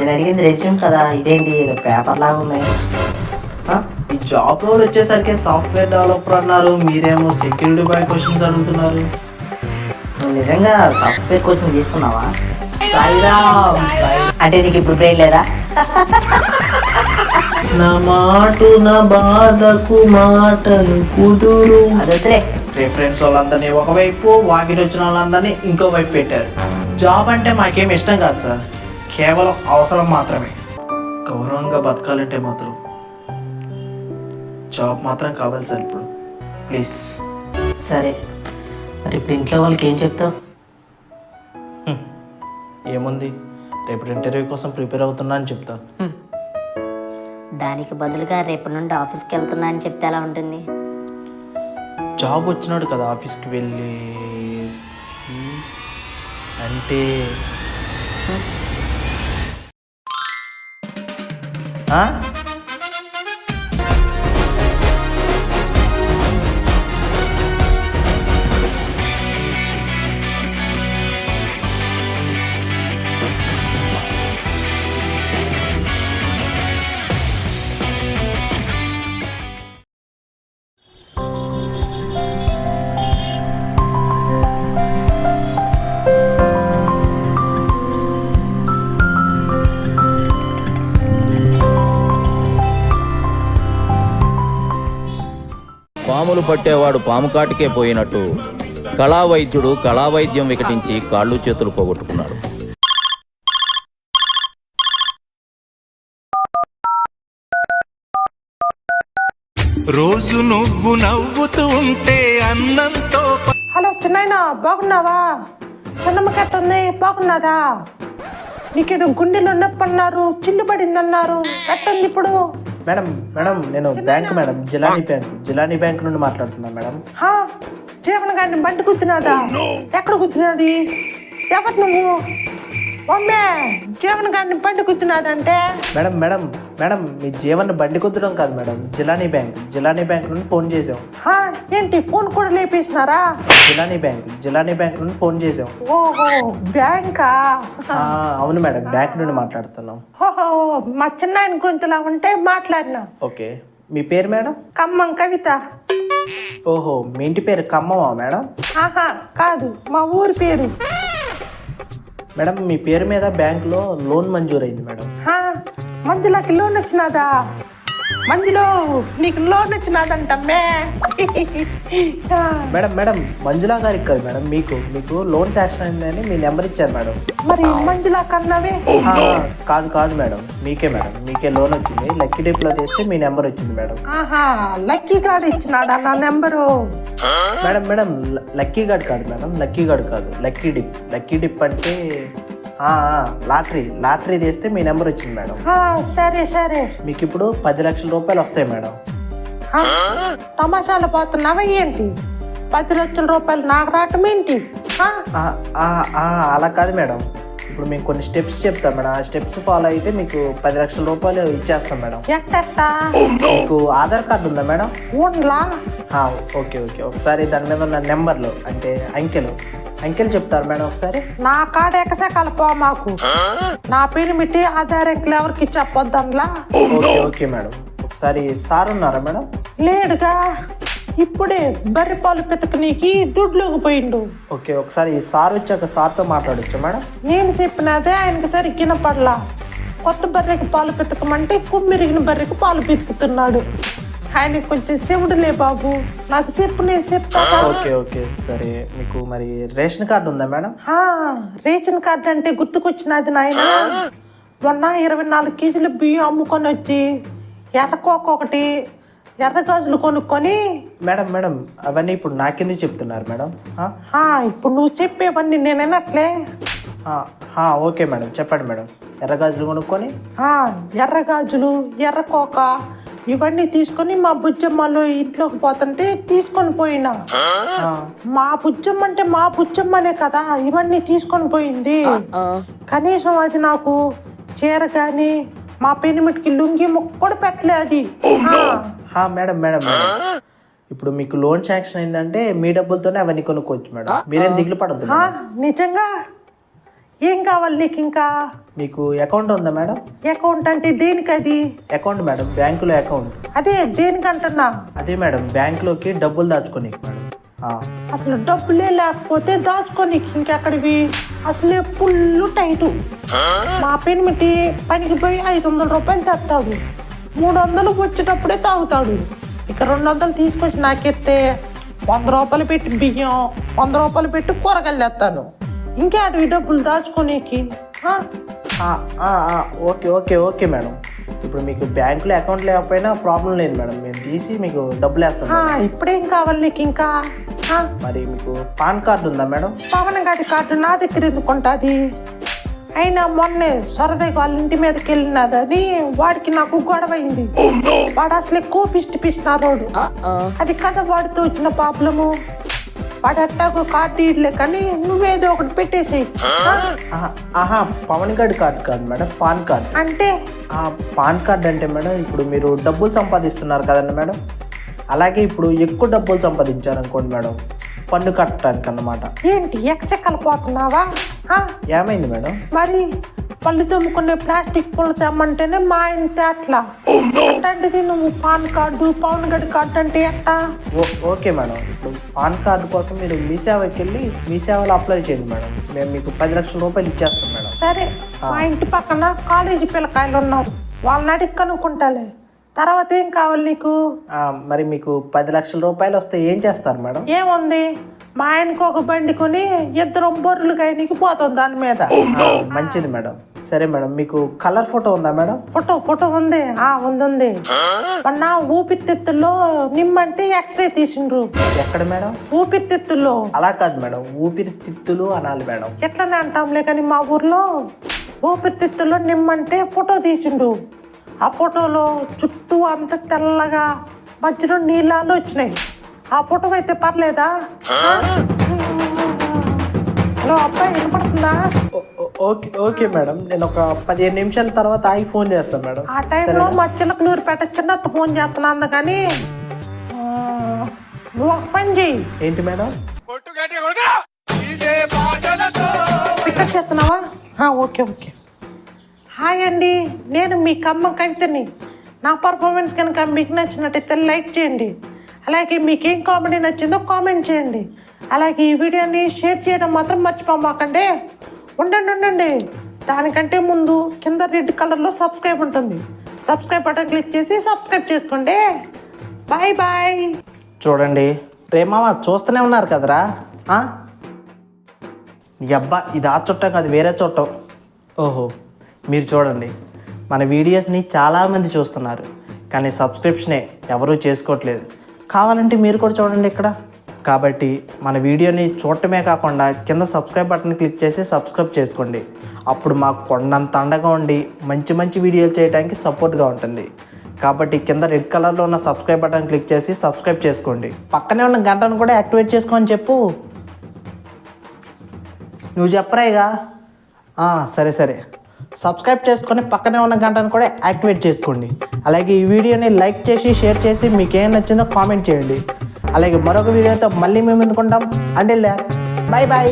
నేను అడిగింది రెజ్యూమ్ కదా, ఇదేంటి ఏదో పేపర్ లాగా ఉన్నాయి. ఈ జాబ్ రోల్ వచ్చేసరికి సాఫ్ట్వేర్ డెవలపర్ అన్నారు, మీరేమో సెక్యూరిటీ బాయ్ క్వశ్చన్స్ అడుగుతున్నారు. నువ్వు నిజంగా సాఫ్ట్వేర్ కోచింగ్ తీసుకున్నావా? సాయిరామ్ అంటే నీకు ఇప్పుడు బ్రెయిన్ లేదా? నా మాటు నా బాధకు మాటలు కుదురు. అదే రిఫరెన్స్ వాళ్ళందరినీ ఒకవైపు, వాకిట్ వచ్చిన వాళ్ళందరినీ ఇంకో వైపు పెట్టారు. జాబ్ అంటే మాకేం ఇష్టం కాదు సార్, కేవలం అవసరం మాత్రమే. గౌరవంగా బతకాలంటే మాత్రం జాబ్ మాత్రం కావాలి సార్ ఇప్పుడు, ప్లీజ్. సరే, మరి ఇప్పుడు ఇంట్లో వాళ్ళకి ఏం చెప్తావు? ఏముంది, రేపు ఇంటర్వ్యూ కోసం ప్రిపేర్ అవుతున్నా అని చెప్తా. దానికి బదులుగా రేపటి నుండి ఆఫీస్కి వెళ్తున్నా అని చెప్తే ఎలా ఉంటుంది? జాబ్ వచ్చినాడు కదా ఆఫీస్కి వెళ్ళి అంటే పాములు పట్టేవాడు పాము కాటికే పోయినట్టు కళావైద్యుడు కళావైద్యం వికటించి కాళ్ళు చేతులు పోగొట్టుకున్నాడు. రోజు నువ్వు నవ్వుతూ ఉంటే అన్నంతో. హలో చిన్నాయన, బాగున్నావా? చిన్నమ్మ ఎట్టుంది, బాగున్నదా? నీకేదో గుండెలో నొప్పి అన్నారు, చిల్లు పడిందన్నారు, ఎట్టుంది ఇప్పుడు? మేడం నేను బ్యాంక్ మేడం, జిలానీ బ్యాంక్ నుండి మాట్లాడుతున్నాను మేడం. జీవన్ గారిని బండి గుద్దినాదా? ఎక్కడ గుద్దినది? ఎవరు నువ్వు? అమ్మే, జీవన్ గారిని బండి గుద్దినాదంటే? మేడం మీ జీవన్ బండి కుద్దడం కాదు మేడం, జిలానీ బ్యాంక్ నుండి ఫోన్ చేసాం. ఏంటి, ఫోన్ కూడా లేపేసినారా? జిలానీ బ్యాంక్ నుండి ఫోన్ చేసాం. ఓహో, బ్యాంకా? అవును మేడం, బ్యాంక్ నుండి మాట్లాడుతున్నాం. ఓహో, మా చిన్నాయన గొంతులా ఉంటే మాట్లాడినా. ఓకే, మీ పేరు మేడం? ఖమ్మం కవిత. ఓహో, మీ ఇంటి పేరు ఖమ్మమా మేడం? కాదు, మా ఊరి పేరు. మేడం మీ పేరు మీద బ్యాంకులో లోన్ మంజూరైంది మేడం. మంజులకి లోన్ వచ్చినాదా? మంజులో నీకు లోన్ వచ్చినాదంటమ్మే. మేడం మంజులా గారికి కాదు మేడం, మీకు లోన్ శాంక్షన్ అయిందని మీ నెంబర్ ఇచ్చారు మేడం. మరి మంజులా కన్నావే? కాదు మేడం, మీకే లోన్ వచ్చింది. లక్కీ డిప్ లో చేస్తే మీ నెంబర్ వచ్చింది మేడం. లక్కీ కార్డ్ ఇచ్చినాడా నా నెంబరు? మేడం లక్కీ కార్డ్ కాదు మేడం, లక్కీ డిప్ అంటే లాటరీ తీస్తే మీ నెంబర్ వచ్చింది మేడం. సరే మీకు ఇప్పుడు 10 లక్షల రూపాయలు వస్తాయి మేడం. తమాషాలు పోతున్నావా ఏంటి? 10 లక్షల రూపాయలు నాకు రావటం ఏంటి? అలా కాదు మేడం, ఇప్పుడు మేము కొన్ని స్టెప్స్ చెప్తాం మేడం. ఆ స్టెప్స్ ఫాలో అయితే మీకు 10 లక్షల రూపాయలు ఇచ్చేస్తాం మేడం. ఎట్టా? మీకు ఆధార్ కార్డు ఉందా మేడం? ఉండ్లా? ఓకే ఒకసారి దాని మీద ఉన్న నెంబర్లు అంటే అంకెలు చెప్తారు మేడం ఒకసారి. నా కాడ ఎకసకాల పో మాకు. నా పేరు మిట్టి ఆధార్ అంకెలు ఎవరికి చెప్పొద్దంలా. ఓకే మేడం, ఒకసారి సార్ ఉన్నారా మేడం? లేడుగా, ఇప్పుడే బర్రె పాలు పెతకనీకి దుడ్లోకి పోయిండు. ఓకే, ఒకసారి సార్ వచ్చాక సార్తో మాట్లాడొచ్చా మేడం? నేను చెప్పినదే ఆయనకి సరిగ్గిన పడలా. కొత్త బర్రెకి పాలు పెతకమంటే కుమ్మిరిగిన బర్రెకి పాలు పెతుకుతున్నాడు. ఆయనకి కొంచెం చెవుడులే బాబు, నాకు చెప్పు, నేను చెప్తాను. ఓకే సరే, మీకు మరి రేషన్ కార్డు ఉందా మేడం? రేషన్ కార్డు అంటే గుర్తుకొచ్చినది నాయన. మొన్న 24 కేజీల బియ్యం అమ్ముకొని వచ్చి ఎర్రకోకొకటి, ఎర్ర గాజులు కొనుక్కొని. మేడం అవన్నీ ఇప్పుడు నాకెందుకు చెప్తున్నారు మేడం? ఇప్పుడు నువ్వు చెప్పేవన్నీ నేను వినట్లే. ఓకే మేడం, చెప్పండి మేడం. ఎర్ర గాజులు కొనుక్కొని, ఎర్ర గాజులు, ఎర్రకోక ఇవన్నీ తీసుకొని మా బుజ్జమ్మలో ఇంట్లోకి పోతుంటే తీసుకొని పోయినా. మా బుజ్జమ్మ అంటే మా బుజ్జమ్మనే కదా ఇవన్నీ తీసుకొని పోయింది. కనీసం అది నాకు చీర కానీ మా పెనిమిటికి లుంగి ముక్క కూడా పెట్టలే అది. మేడం ఇప్పుడు మీకు లోన్ శాంక్షన్ అయిందంటే మీ డబ్బులతోనే అవన్నీ కొనుక్కోవచ్చు మేడం, మీరేం దిగులు పడద్దు. నిజంగా ఏం కావాలి నీకు ఇంకా? మీకు అకౌంట్ ఉందా మేడం? అకౌంట్ అంటే దేనికి అది? అకౌంట్ మేడం, బ్యాంకులో అకౌంట్. అదే దేనికంటున్నా? అదే మేడం, బ్యాంకులోకి డబ్బులు దాచుకోనీకి మేడం. అసలు డబ్బులే లేకపోతే దాచుకోనీకి ఇంకెక్కడివి? అసలే ఫుల్ టైటు. మా పెనిమిటి పనికి పోయి 500 రూపాయలు తెస్తాడు, 300 వచ్చేటప్పుడే తాగుతాడు. ఇక 200 తీసుకొచ్చి నాకెత్తే 100 రూపాయలు పెట్టి బియ్యం, 100 రూపాయలు పెట్టి కూరగాయలు తెస్తాను. ఇంకా అటు డబ్బులు దాచుకోనీకి? Okay okay okay madam. ఇప్పుడు మీకు బ్యాంకులో అకౌంట్ లేకపోయినా ప్రాబ్లం లేదు మేడం, మేము తీసి మీకు డబ్బులు వేస్తాం. ఇప్పుడేం కావాలి నీకు ఇంకా? మరి మీకు పాన్ కార్డు ఉందా మేడం? పవన్ గారి కార్డు నా దగ్గర ఎందుకుంటుంది? అయినా మొన్నే సరదాగా వాళ్ళ ఇంటి మీదకి వెళ్ళినదని వాడికి నాకు గొడవ అయింది. వాడు అసలు కోపిష్టి రోడ్డు. అది కదా వాడితో వచ్చిన ప్రాబ్లము. వాడు అట్టాకు కార్డు ఇడ్లే కానీ నువ్వేదో ఒకటి పెట్టేసేయి. పవన్ గారి కార్డు కాదు మేడం, పాన్ కార్డు. అంటే పాన్ కార్డు అంటే మేడం, ఇప్పుడు మీరు డబ్బులు సంపాదిస్తున్నారు కదండి మేడం, అలాగే ఇప్పుడు ఎక్కువ డబ్బులు సంపాదించారనుకోండి మేడం, పన్ను కట్టడానికి అన్నమాట. ఏంటి ఎక్సెక్కలిపోతున్నావా? ఏమైంది మేడం? మరి పళ్ళు తమ్ముకునే ప్లాస్టిక్ పుల్ల తెమ్మంటేనే మా ఇంటి అట్లా అంటే నువ్వు పాన్ కార్డు పవన్ గడి కార్డు అంటే ఎట్టా? ఓకే మేడం, ఇప్పుడు పాన్ కార్డు కోసం మీరు మీ సేవకి వెళ్ళి మీ సేవలో అప్లై చేయండి మేడం, మేము మీకు 10 లక్షల రూపాయలు ఇచ్చేస్తాం మేడం. సరే, మా ఇంటి పక్కన కాలేజీ పిల్లకాయలు ఉన్నారు, వాళ్ళని అడిగి కనుక్కుంటాలే. తర్వాత ఏం కావాలి నీకు? మరి మీకు 10 లక్షల రూపాయలు వస్తే ఏం చేస్తారు మేడం? ఏముంది, మా ఆయనకు ఒక బండి కొని 2 బొర్రెలు కాయనికి పోతాం దాని మీద. మంచిది మేడం. సరే మేడం, మీకు కలర్ ఫోటో ఉందా మేడం? ఫోటో ఉంది. ఉంది. మొన్న ఊపిరితిత్తుల్లో నిమ్మంటే ఎక్స్రే తీసిండ్రు. ఎక్కడ మేడం? ఊపిరితిత్తుల్లో. అలా కాదు మేడం, ఊపిరితిత్తులు అనాలి మేడం. ఎట్లనే అంటాంలే కానీ మా ఊర్లో ఊపిరితిత్తుల్లో నిమ్మంటే ఫోటో తీసిండు. ఆ ఫోటోలో చుట్టూ అంత తెల్లగా మధ్యలో నీళ్ళలో వచ్చినాయి. ఆ ఫోటో అయితే పర్లేదా? హలో అబ్బాయి, వినపడుతుందా? ఓకే మేడం, నేను ఒక 15 నిమిషాల తర్వాత ఆగి ఫోన్ చేస్తాను మేడం. ఆ టైంలో మా చిలకలూరిపేట చిన్నత్త ఫోన్ చేస్తున్నా అందుకని నువ్వు ఒక పని చెయ్యి. ఏంటి మేడం? ఇక్కడ చేస్తున్నావా? ఓకే. హాయ్ అండి, నేను మీ కమ్మ కవితని. నా పర్ఫార్మెన్స్ కనుక మీకు నచ్చినట్టయితే లైక్ చేయండి. అలాగే మీకేం కామెడీ నచ్చిందో కామెంట్ చేయండి. అలాగే ఈ వీడియోని షేర్ చేయడం మాత్రం మర్చిపోమాకండి. ఉండండి, దానికంటే ముందు కింద రెడ్ కలర్లో సబ్స్క్రైబ్ ఉంటుంది. సబ్స్క్రైబ్ బటన్ క్లిక్ చేసి సబ్స్క్రైబ్ చేసుకోండి. బాయ్. చూడండి రేమామ, చూస్తూనే ఉన్నారు కదరా. అబ్బా, ఇది ఆ చుట్టం కాదు, వేరే చుట్టం. ఓహో, మీరు చూడండి, మన వీడియోస్ని చాలామంది చూస్తున్నారు కానీ సబ్స్క్రిప్షనే ఎవరూ చేసుకోవట్లేదు. కావాలంటే మీరు కూడా చూడండి ఇక్కడ. కాబట్టి మన వీడియోని చూడటమే కాకుండా కింద సబ్స్క్రైబ్ బటన్ క్లిక్ చేసి సబ్స్క్రైబ్ చేసుకోండి. అప్పుడు మాకు కొండంత అండగా ఉండి మంచి వీడియోలు చేయడానికి సపోర్ట్గా ఉంటుంది. కాబట్టి కింద రెడ్ కలర్లో ఉన్న సబ్స్క్రైబ్ బటన్ క్లిక్ చేసి సబ్స్క్రైబ్ చేసుకోండి. పక్కనే ఉన్న గంటను కూడా యాక్టివేట్ చేసుకోమని చెప్పు. నువ్వు చెప్పరాయిగా? సరే, సబ్స్క్రైబ్ చేసుకొని పక్కనే ఉన్న గంటను కూడా యాక్టివేట్ చేసుకోండి. అలాగే ఈ వీడియోని లైక్ చేసి షేర్ చేసి మీకు ఏం నచ్చిందో కామెంట్ చేయండి. అలాగే మరొక వీడియోతో మళ్ళీ మేము ఎందుకుంటాం. Until then, by.